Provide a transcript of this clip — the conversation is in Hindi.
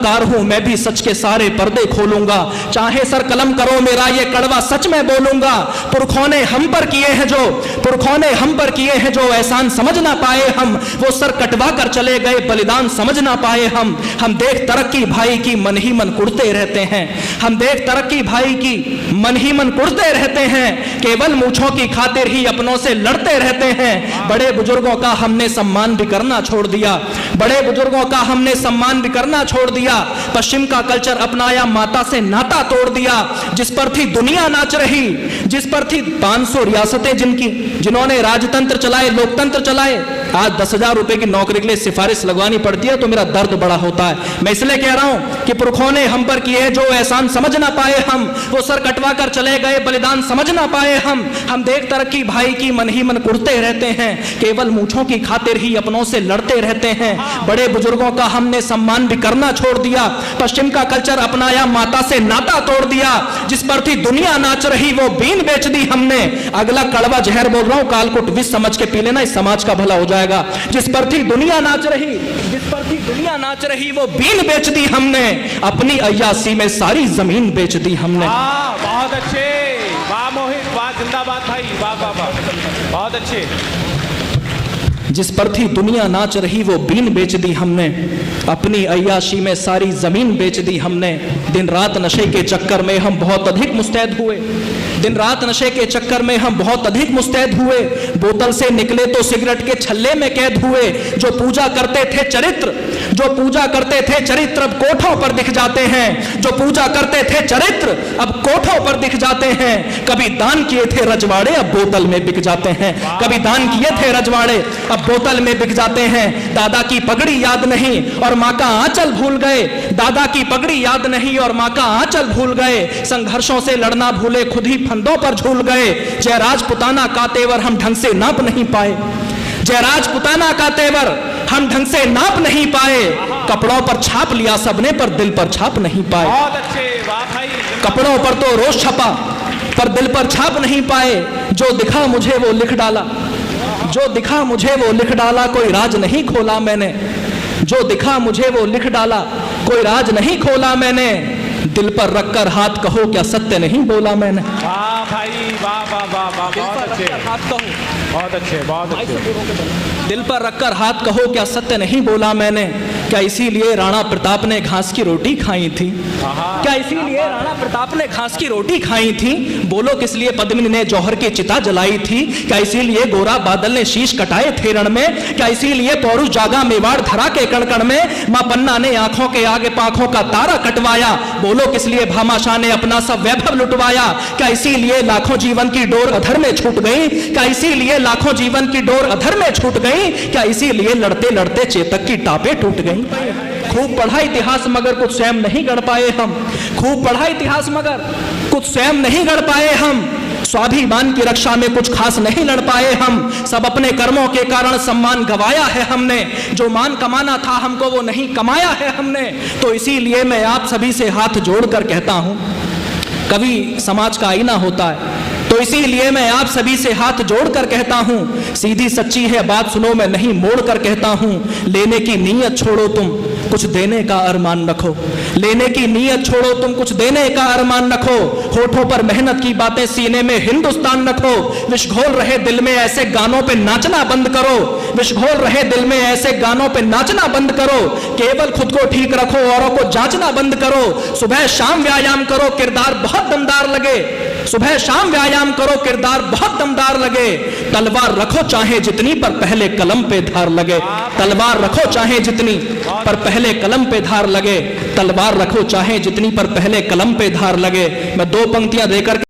कार हूं मैं भी सच के सारे पर्दे खोलूंगा, चाहे सर कलम करो मेरा ये कड़वा सच मैं बोलूंगा। पुरखों ने हम पर किए हैं जो एहसान समझ ना पाए हम, वो सर कटवा कर चले गए बलिदान समझ ना पाए हम देख तरक्की भाई की मन ही मन कुड़ते रहते हैं, हम देख तरक्की भाई की मन ही मन कुड़ते रहते हैं, केवल मूंछों की खातिर ही अपनों से लड़ते रहते हैं। बड़े बुजुर्गों का हमने सम्मान भी करना छोड़ दिया, बड़े बुजुर्गों का हमने सम्मान भी करना छोड़ दिया। पश्चिम का कल्चर अपनाया, माता से नाता तोड़ दिया, जिस पर थी दुनिया नाच रही, जिस पर थी 500 रियासतें जिन्होंने राजतंत्र चलाए, लोकतंत्र चलाए, आज 10,000 रुपए की नौकरी के लिए सिफारिश लगवानी पड़ती है तो मेरा दर्द बड़ा होता है। मैं इसलिए कह रहा हूं कि पुरखों ने हम पर किए जो एहसान समझ ना पाए हम, वो सर कटवा कर चले गए बलिदान समझ ना पाए हम देख तरक्की भाई की मन ही मन कुड़ते रहते हैं, केवल मूंछों की खातिर ही अपनों से लड़ते रहते हैं। बड़े बुजुर्गों का हमने सम्मान भी करना छोड़ दिया, पश्चिम का कल्चर अपनाया, माता से नाता तोड़ दिया, जिस पर थी दुनिया नाच रही वो बीन बेच दी हमने। अगला कड़वा जहर बोल रहा हूं, कालकुट विष समझ के पी लेना, इस समाज का भला हो जाएगा। जिस पर थी दुनिया नाच रही वो बीन बेच दी हमने, अपनी अय्यासी में सारी जमीन बेच दी हमने। बहुत अच्छे, वाह मोहित, वाह जिंदाबाद भाई, वाह वाह वाह, बहुत अच्छे। जिस पर थी दुनिया नाच रही वो बीन बेच दी हमने, अपनी अय्याशी में सारी जमीन बेच दी हमने। दिन रात नशे के चक्कर में हम बहुत अधिक मुस्तैद हुए, दिन रात नशे के चक्कर में हम बहुत अधिक मुस्तैद हुए, बोतल से निकले तो सिगरेट के छल्ले में कैद हुए। जो पूजा करते थे चरित्र अब कोठों पर दिख जाते हैं, जो पूजा करते थे चरित्र अब कोठों पर दिख जाते हैं। कभी दान किए थे रजवाड़े अब बोतल में बिक जाते हैं, कभी दान किए थे रजवाड़े अब बोतल में बिक जाते हैं। दादा की पगड़ी याद नहीं और माँ का आंचल भूल गए, दादा की पगड़ी याद नहीं और माँ का आंचल भूल गए। संघर्षों से लड़ना भूले, खुद ही फंदों पर झूल गए। जय राजपुताना का तेवर हम ढंग से नाप नहीं पाए, जय राजपुताना का तेवर हम ढंग से नाप नहीं पाए। कपड़ों पर छाप लिया सबने पर दिल पर छाप नहीं पाए। बहुत अच्छे, वाह भाई। कपड़ों पर तो रोज छपा पर दिल पर छाप नहीं पाए। जो दिखा मुझे वो लिख डाला, जो दिखा मुझे वो लिख डाला, कोई राज नहीं खोला मैंने। जो दिखा मुझे वो लिख डाला, कोई राज नहीं खोला मैंने। दिल पर रखकर हाथ कहो क्या सत्य नहीं बोला मैंने। वाह भाई, वाह वाह वाह वाह, बहुत अच्छे, बहुत अच्छे, बहुत अच्छे। दिल पर रखकर हाथ कहो क्या सत्य नहीं बोला मैंने। क्या इसीलिए राणा प्रताप ने घास की रोटी खाई थी, क्या इसीलिए राणा प्रताप ने घास की रोटी खाई थी। बोलो किस लिए पद्मिनी ने जौहर की चिता जलाई थी। क्या इसीलिए गोरा बादल ने शीश कटाए थे रण में। क्या इसीलिए पौरुष जागा मेवाड़ धरा के कण कण में। मां पन्ना ने आंखों के आगे पांखों का तारा कटवाया। बोलो किस लिए भामाशाह ने अपना सब वैभव लुटवाया। क्या इसीलिए लाखों जीवन की डोर अधर में छूट गई। क्या इसीलिए लाखों जीवन की डोर अधर में छूट गई। क्या इसीलिए लड़ते लड़ते चेतक की टापे टूट गई। खूब पढ़ा इतिहास मगर कुछ स्वयं नहीं गढ़ पाए हम, खूब पढ़ा इतिहास मगर कुछ स्वयं नहीं गढ़ पाए हम। स्वाभिमान की रक्षा में कुछ खास नहीं लड़ पाए हम। सब अपने कर्मों के कारण सम्मान गवाया है हमने। जो मान कमाना था हमको वो नहीं कमाया है हमने। तो इसीलिए मैं आप सभी से हाथ जोड़कर कहता हूं, कवि समाज का आईना होता है, तो इसीलिए मैं आप सभी से हाथ जोड़कर कहता हूं, सीधी सच्ची है बात सुनो, मैं नहीं मोड़कर कहता हूं। लेने की नीयत छोड़ो तुम कुछ देने का अरमान रखो, लेने की नीयत छोड़ो तुम कुछ देने का अरमान रखो। होठों पर मेहनत की बातें, सीने में हिंदुस्तान रखो। विष घोल रहे दिल में ऐसे गानों पे नाचना बंद करो, विष घोल रहे दिल में ऐसे गानों पे नाचना बंद करो। केवल खुद को ठीक रखो, औरों को जांचना बंद करो। सुबह शाम व्यायाम करो, किरदार बहुत दमदार लगे। सुबह शाम व्यायाम करो, किरदार बहुत दमदार लगे। तलवार रखो चाहे जितनी पर पहले कलम पे धार लगे। तलवार रखो चाहे जितनी पर पहले कलम पे धार लगे। तलवार रखो चाहे जितनी पर पहले कलम पे धार लगे। मैं दो पंक्तियां देकर